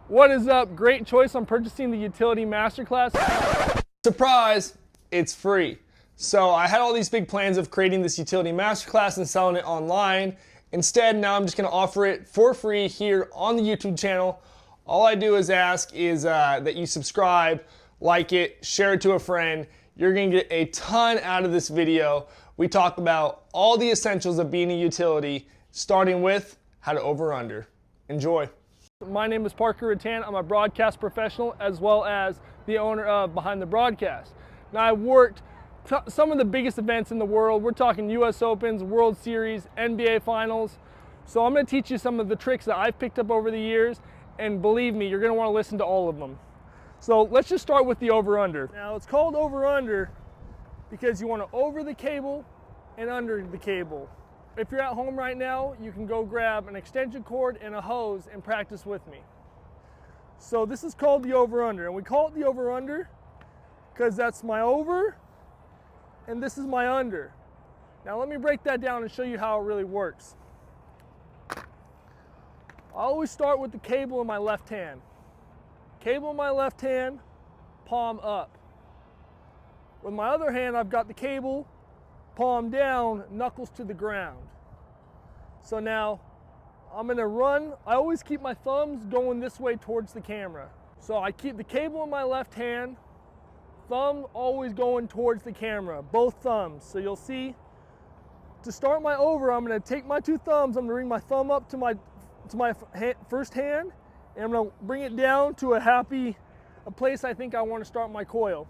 What is up? Great choice on purchasing the Utility Masterclass. Surprise, it's free. So I had all these big plans of creating this Utility Masterclass and selling it online. Instead, now I'm just gonna offer it for free here on the YouTube channel. All I do is ask is that you subscribe, like it, share it to a friend. You're gonna get a ton out of this video. We talk about all the essentials of being a utility, starting with how to over-under. Enjoy. My name is Parker Rattan. I'm a broadcast professional as well as the owner of Behind the Broadcast. Now I worked some of the biggest events in the world. We're talking US Opens, World Series, NBA Finals. So I'm gonna teach you some of the tricks that I've picked up over the years, and believe me, you're gonna wanna listen to all of them. So let's just start with the over-under. Now it's called over-under because you wanna over the cable and under the cable. If you're at home right now, you can go grab an extension cord and a hose and practice with me. So this is called the over-under, and we call it the over-under because that's my over and this is my under. Now let me break that down and show you how it really works. I always start with the cable in my left hand. Cable in my left hand, palm up. With my other hand, I've got the cable, palm down, knuckles to the ground. So now I'm gonna run. I always keep my thumbs going this way towards the camera. So I keep the cable in my left hand, thumb always going towards the camera, both thumbs. So you'll see, to start my over, I'm gonna take my two thumbs, I'm gonna bring my thumb up to my first hand, and I'm gonna bring it down to a place I think I wanna start my coil.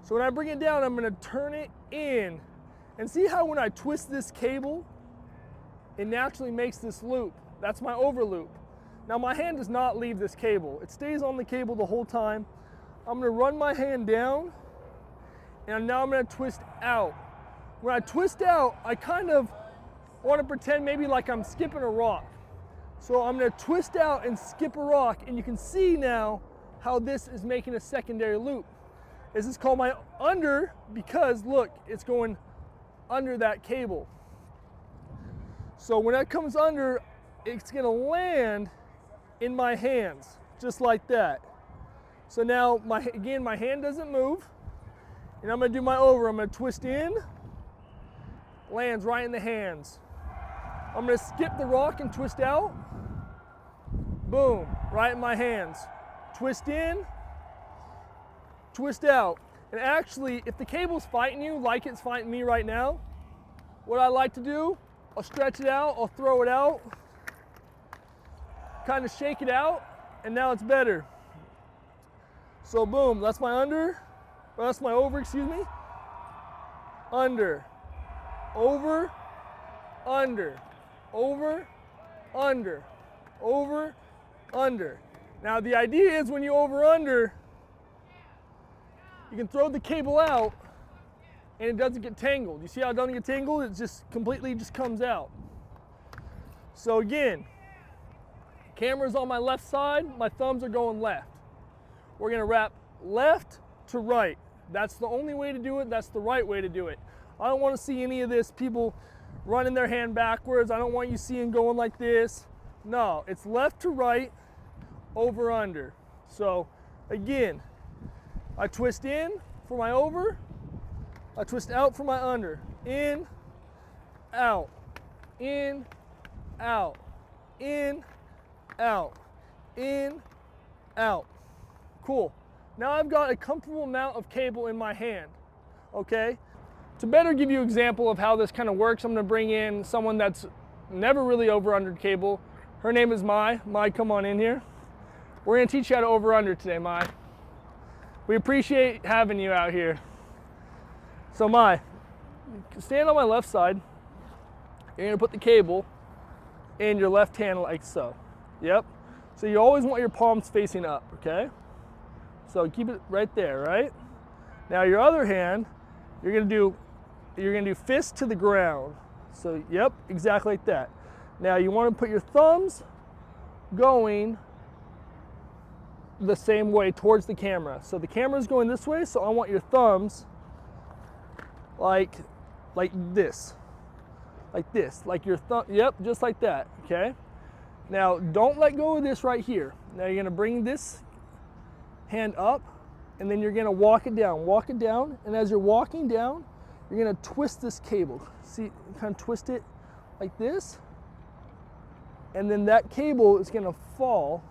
So when I bring it down, I'm gonna turn it in. And see how when I twist this cable, it naturally makes this loop. That's my over loop. Now my hand does not leave this cable. It stays on the cable the whole time. I'm gonna run my hand down, and now I'm gonna twist out. When I twist out, I kind of wanna pretend maybe like I'm skipping a rock. So I'm gonna twist out and skip a rock, and you can see now how this is making a secondary loop. This is called my under because look, it's going under that cable. So when that comes under, it's gonna land in my hands, just like that. So now, again, my hand doesn't move, and I'm gonna do my over. I'm gonna twist in, lands right in the hands. I'm gonna skip the rock and twist out, boom, right in my hands. Twist in, twist out. And actually, if the cable's fighting you like it's fighting me right now, what I like to do, I'll stretch it out, I'll throw it out, kind of shake it out, and now it's better. So boom, that's my under, or that's my over, excuse me. Under, over, under, over, under, over, under. Now the idea is when you over under, you can throw the cable out and it doesn't get tangled. You see how it doesn't get tangled? It just completely comes out. So again, camera's on my left side, my thumbs are going left. We're gonna wrap left to right. That's the only way to do it, that's the right way to do it. I don't wanna see any of this, people running their hand backwards. I don't want you seeing going like this. No, it's left to right, over under. So again, I twist in for my over, I twist out for my under. In, out, in, out, in, out, in, out. Cool. Now I've got a comfortable amount of cable in my hand, okay? To better give you an example of how this kind of works, I'm gonna bring in someone that's never really over-under cable. Her name is Mai. Mai, come on in here. We're gonna teach you how to over-under today, Mai. We appreciate having you out here. So Mai, stand on my left side. You're gonna put the cable in your left hand like so. Yep. So you always want your palms facing up, okay? So keep it right there, right? Now your other hand, you're gonna do fist to the ground. So yep, exactly like that. Now you wanna put your thumbs going the same way towards the camera. So the camera's going this way, so I want your thumbs like this, like your thumb, yep, just like that, okay? Now, don't let go of this right here. Now you're gonna bring this hand up, and then you're gonna walk it down, and as you're walking down, you're gonna twist this cable. See, kind of twist it like this, and then that cable is gonna fall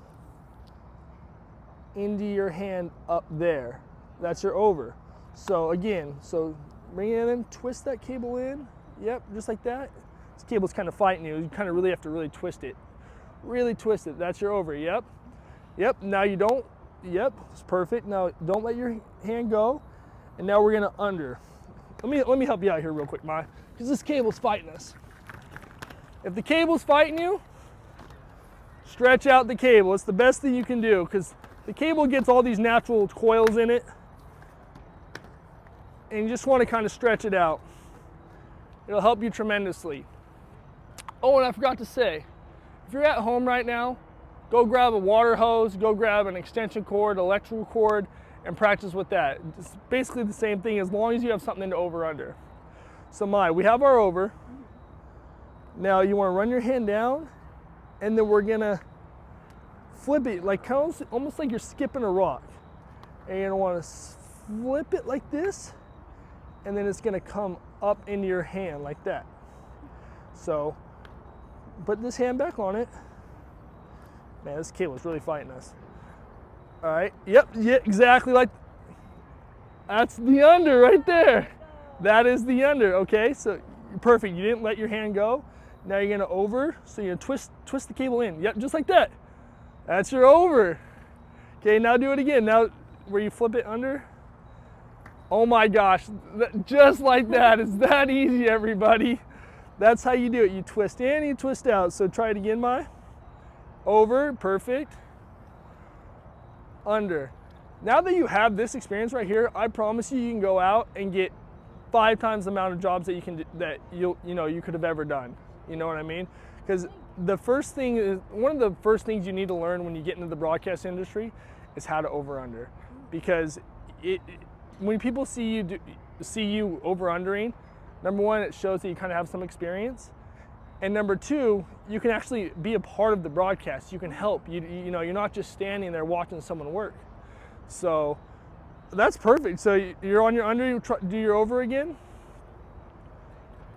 into your hand up there. That's your over. So again, so bring it in, twist that cable in. Yep, just like that. This cable's kind of fighting you. You kind of really have to really twist it. Really twist it. That's your over. Yep. Yep. Now you don't. Yep. It's perfect. Now don't let your hand go. And now we're gonna under. Let me help you out here real quick, Mai, because this cable's fighting us. If the cable's fighting you, stretch out the cable. It's the best thing you can do because the cable gets all these natural coils in it, and you just want to kind of stretch it out. It'll help you tremendously. Oh, and I forgot to say, if you're at home right now, go grab a water hose, go grab an extension cord, electrical cord, and practice with that. It's basically the same thing as long as you have something to over under. So Mai, we have our over. Now you want to run your hand down, and then we're gonna flip it like almost like you're skipping a rock. And you're gonna want to flip it like this, and then it's gonna come up into your hand like that. So put this hand back on it. Man, this cable is really fighting us. All right, yep, yeah, exactly like, that's the under right there. That is the under, okay? So perfect, you didn't let your hand go. Now you're gonna over, so you're gonna twist the cable in. Yep, just like that. That's your over. Okay, now do it again. Now where you flip it under. Oh my gosh, just like that. It's that easy, everybody. That's how you do it. You twist in, you twist out. So try it again, Mai. Over, perfect. Under. Now that you have this experience right here, I promise you, you can go out and get 5 times the amount of jobs that you could have ever done. You know what I mean? Because the first thing is, one of the first things you need to learn when you get into the broadcast industry is how to over under. Because when people see you over undering, number one, it shows that you kind of have some experience. And number two, you can actually be a part of the broadcast. You can help. You know, you're not just standing there watching someone work. So that's perfect. So you're on your under, you do your over again.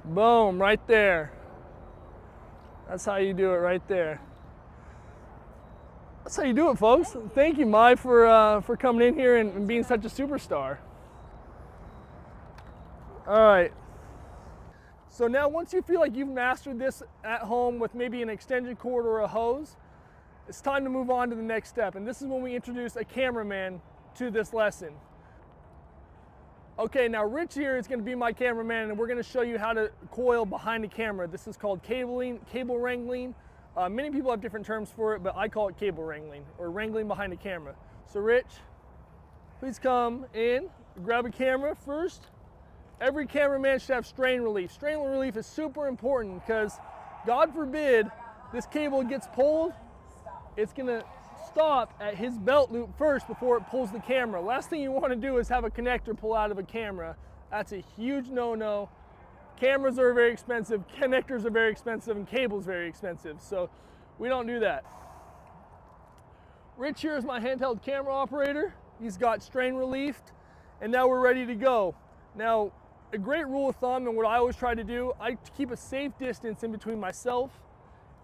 Boom, right there. That's how you do it right there. That's how you do it, folks. Thank you, Mai, for coming in here and being such a superstar. All right. So now once you feel like you've mastered this at home with maybe an extension cord or a hose, it's time to move on to the next step. And this is when we introduce a cameraman to this lesson. Okay, now Rich here is going to be my cameraman, and we're going to show you how to coil behind the camera. This is called cable wrangling. Many people have different terms for it, but I call it cable wrangling, or wrangling behind the camera. So Rich, please come in, grab a camera first. Every cameraman should have strain relief. Strain relief is super important because, God forbid, this cable gets pulled, it's gonna stop at his belt loop first before it pulls the camera. Last thing you wanna do is have a connector pull out of a camera. That's a huge no-no. Cameras are very expensive, connectors are very expensive, and cables very expensive. So we don't do that. Rich here is my handheld camera operator. He's got strain relief, and now we're ready to go. Now, a great rule of thumb, and what I always try to do, I keep a safe distance in between myself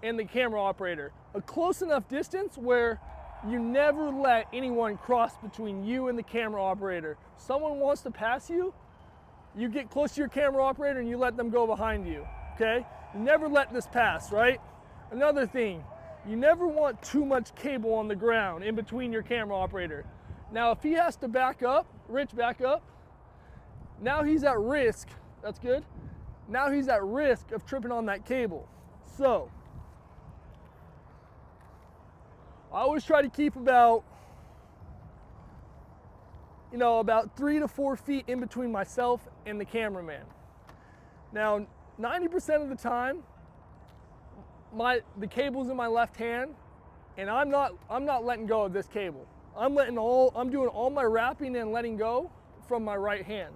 and the camera operator. A close enough distance where you never let anyone cross between you and the camera operator. Someone wants to pass you, you get close to your camera operator and you let them go behind you, okay? You never let this pass, right? Another thing, you never want too much cable on the ground in between your camera operator. Now, if he has to back up, Rich, back up. Now he's at risk, that's good. Now he's at risk of tripping on that cable. So, I always try to keep about 3 to 4 feet in between myself and the cameraman. Now, 90% of the time, the cable's in my left hand, and I'm not letting go of this cable. I'm doing all my wrapping and letting go from my right hand.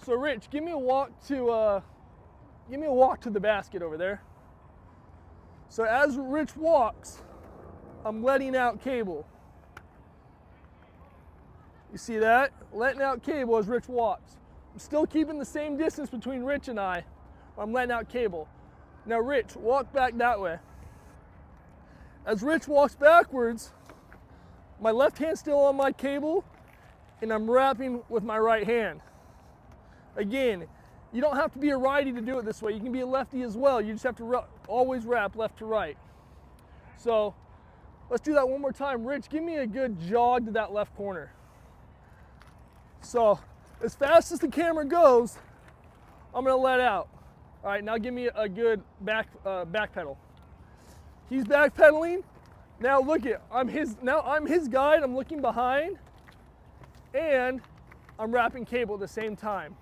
So Rich, give me a walk to the basket over there. So as Rich walks, I'm letting out cable. You see that? Letting out cable as Rich walks. I'm still keeping the same distance between Rich and I. I'm letting out cable. Now Rich, walk back that way. As Rich walks backwards, my left hand's still on my cable, and I'm wrapping with my right hand. Again, you don't have to be a righty to do it this way. You can be a lefty as well. You just have to always wrap left to right. So let's do that one more time. Rich, give me a good jog to that left corner. So as fast as the camera goes, I'm gonna let out. All right, now give me a good back pedal. He's backpedaling. Now look at, I'm his guide. I'm looking behind, and I'm wrapping cable at the same time.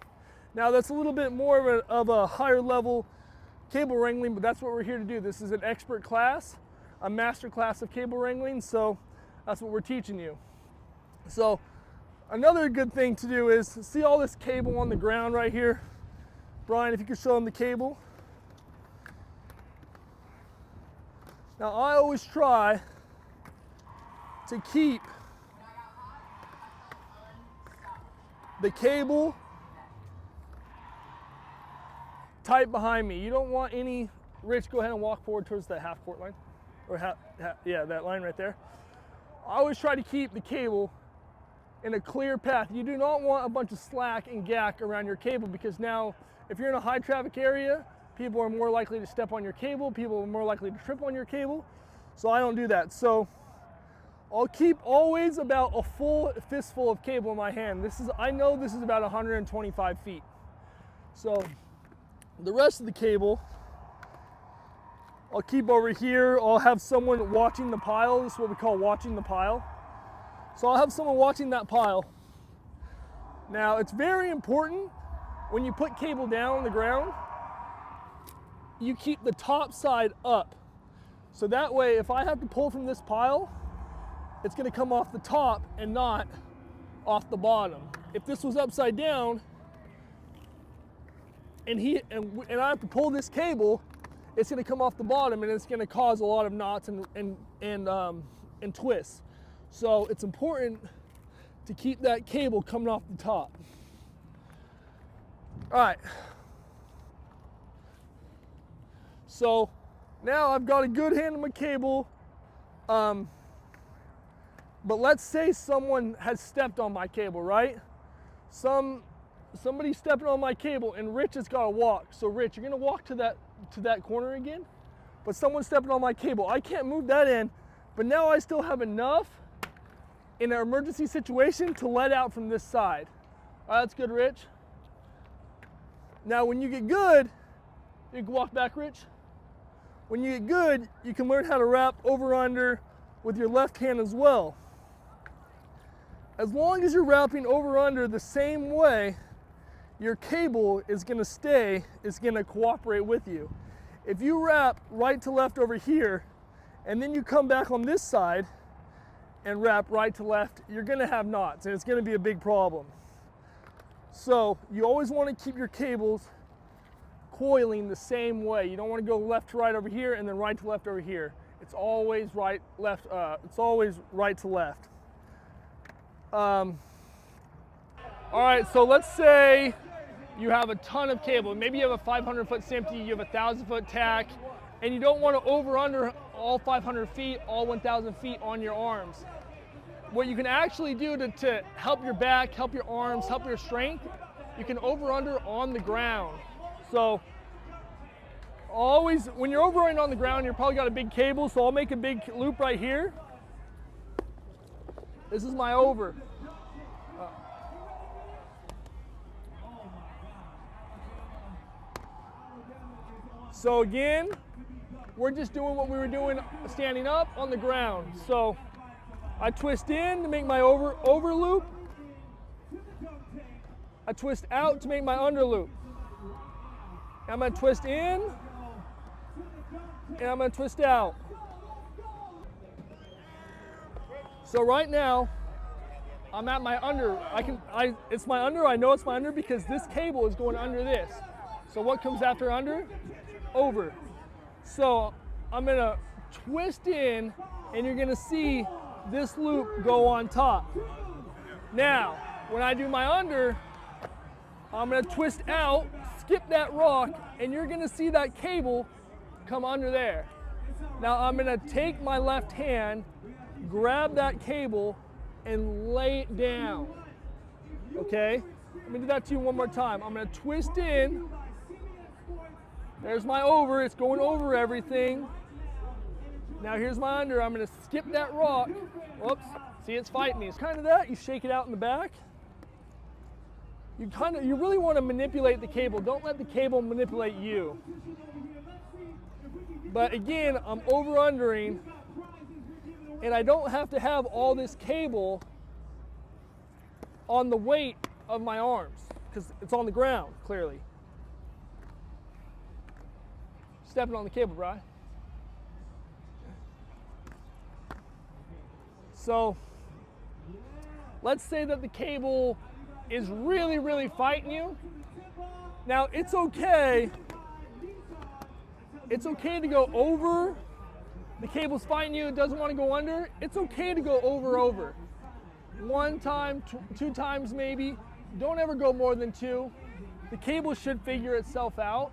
Now that's a little bit more of a higher level cable wrangling, but that's what we're here to do. This is an expert class, a master class of cable wrangling, so that's what we're teaching you. So another good thing to do is, see all this cable on the ground right here? Brian, if you could show them the cable. Now I always try to keep the cable tight behind me. You don't want any, Rich, go ahead and walk forward towards that half court line. Or yeah, that line right there. I always try to keep the cable in a clear path. You do not want a bunch of slack and gack around your cable, because now if you're in a high traffic area, people are more likely to step on your cable, people are more likely to trip on your cable. So I don't do that. So I'll keep always about a full fistful of cable in my hand. I know this is about 125 feet. So the rest of the cable, I'll keep over here. I'll have someone watching the pile. This is what we call watching the pile. So I'll have someone watching that pile. Now it's very important when you put cable down on the ground, you keep the top side up. So that way, if I have to pull from this pile, it's gonna come off the top and not off the bottom. If this was upside down and I have to pull this cable, it's gonna come off the bottom and it's gonna cause a lot of knots and twists. So it's important to keep that cable coming off the top. All right. So now I've got a good hand on my cable, but let's say someone has stepped on my cable, right? Somebody stepping on my cable, and Rich has got to walk. So Rich, you're gonna walk to that corner again, but someone's stepping on my cable. I can't move that in, but now I still have enough in an emergency situation to let out from this side. All right, that's good, Rich. Now when you get good, you can walk back, Rich. When you get good, you can learn how to wrap over under with your left hand as well. As long as you're wrapping over under the same way, your cable is gonna cooperate with you. If you wrap right to left over here, and then you come back on this side and wrap right to left, you're gonna have knots, and it's gonna be a big problem. So you always wanna keep your cables coiling the same way. You don't want to go left to right over here and then right to left over here. It's always right to left. All right, so let's say you have a ton of cable. Maybe you have a 500-foot SMPTE, you have a 1,000-foot tack, and you don't want to over under all 500 feet, all 1,000 feet on your arms. What you can actually do to help your back, help your arms, help your strength, you can over under on the ground. So always, when you're overrunning on the ground, you're probably got a big cable, so I'll make a big loop right here. This is my over. So again, we're just doing what we were doing standing up on the ground. So I twist in to make my over loop. I twist out to make my under loop. I'm gonna twist in, and I'm gonna twist out. So right now, I'm at my under. It's my under, I know it's my under because this cable is going under this. So what comes after under? Over. So I'm gonna twist in, and you're gonna see this loop go on top. Now, when I do my under, I'm gonna twist out, skip that rock, and you're gonna see that cable come under there. Now I'm gonna take my left hand, grab that cable, and lay it down, okay? Let me do that to you one more time. I'm gonna twist in. There's my over, it's going over everything. Now here's my under, I'm gonna skip that rock. Whoops, see, it's fighting me. It's kind of that, you shake it out in the back. You really wanna manipulate the cable. Don't let the cable manipulate you. But again, I'm over-undering, and I don't have to have all this cable on the weight of my arms, because it's on the ground, clearly. Stepping on the cable, Bri. So, let's say that the cable is really, really fighting you. Now, it's okay. It's okay to go over. The cable's fighting you, it doesn't want to go under. It's okay to go over. One time, two times maybe. Don't ever go more than two. The cable should figure itself out.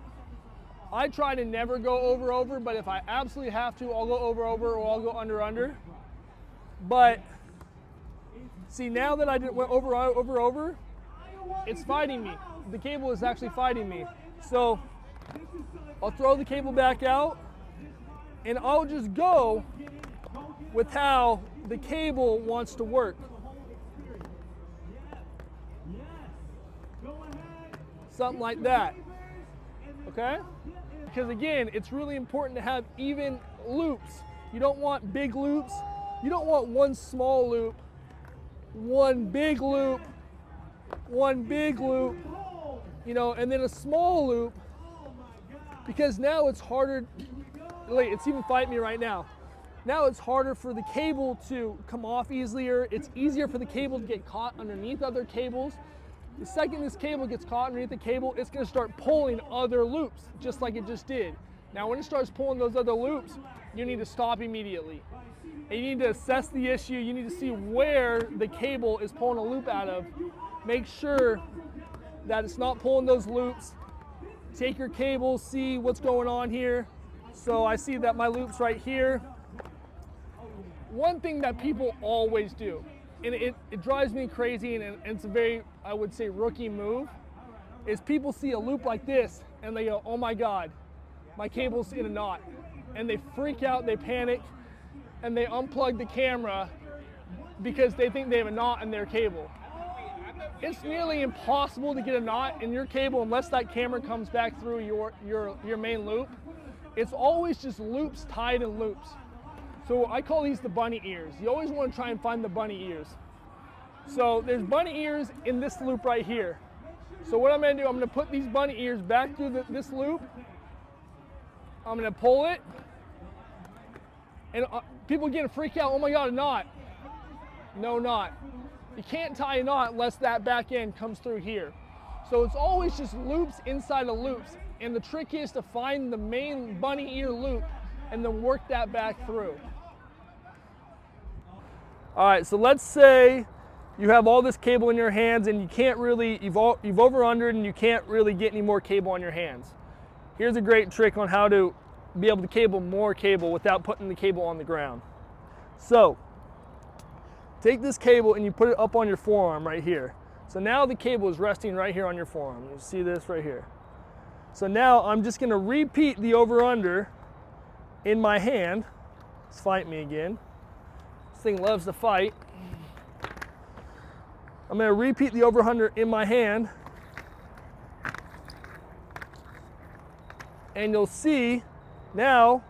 I try to never go over, but if I absolutely have to, I'll go over, or I'll go under. But see, now that I went over, it's fighting me. The cable is actually fighting me. So I'll throw the cable back out, and I'll just go with how the cable wants to work. Something like that, okay? Because again, it's really important to have even loops. You don't want big loops. You don't want one small loop, one big loop, you know, and then a small loop, because now it's harder. It's even fighting me right now. Now it's harder for the cable to come off easier. It's easier for the cable to get caught underneath other cables. The second this cable gets caught underneath the cable, it's going to start pulling other loops, just like it just did. Now when it starts pulling those other loops, you need to stop immediately. And you need to assess the issue. You need to see where the cable is pulling a loop out of. Make sure that it's not pulling those loops. Take your cable, see what's going on here. So I see that my loop's right here. One thing that people always do, and it drives me crazy, and it's a very, I would say, rookie move, is people see a loop like this and they go, oh my God, my cable's in a knot. And they freak out, they panic, and they unplug the camera because they think they have a knot in their cable. It's nearly impossible to get a knot in your cable unless that camera comes back through your main loop. It's always just loops tied in loops. So I call these the bunny ears. You always want to try and find the bunny ears. So there's bunny ears in this loop right here. So what I'm going to do, I'm going to put these bunny ears back through this loop. I'm going to pull it. And people get to freak out, oh my God, a knot. No knot. You can't tie a knot unless that back end comes through here. So it's always just loops inside of loops. And the trick is to find the main bunny ear loop and then work that back through. All right, so let's say you have all this cable in your hands and you can't really, you've over-undered and you can't really get any more cable on your hands. Here's a great trick on how to be able to cable more cable without putting the cable on the ground. So, take this cable and you put it up on your forearm right here. So now the cable is resting right here on your forearm. You see this right here. So now I'm just gonna repeat the over-under in my hand. Let's fight me again. This thing loves to fight. I'm gonna repeat the over-under in my hand. And you'll see now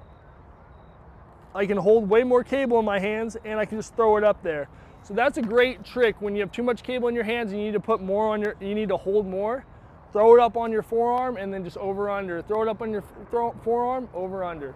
I can hold way more cable in my hands and I can just throw it up there. So that's a great trick when you have too much cable in your hands and you need to put more on you need to hold more. Throw it up on your forearm and then just over-under. Throw it up on your forearm, over-under.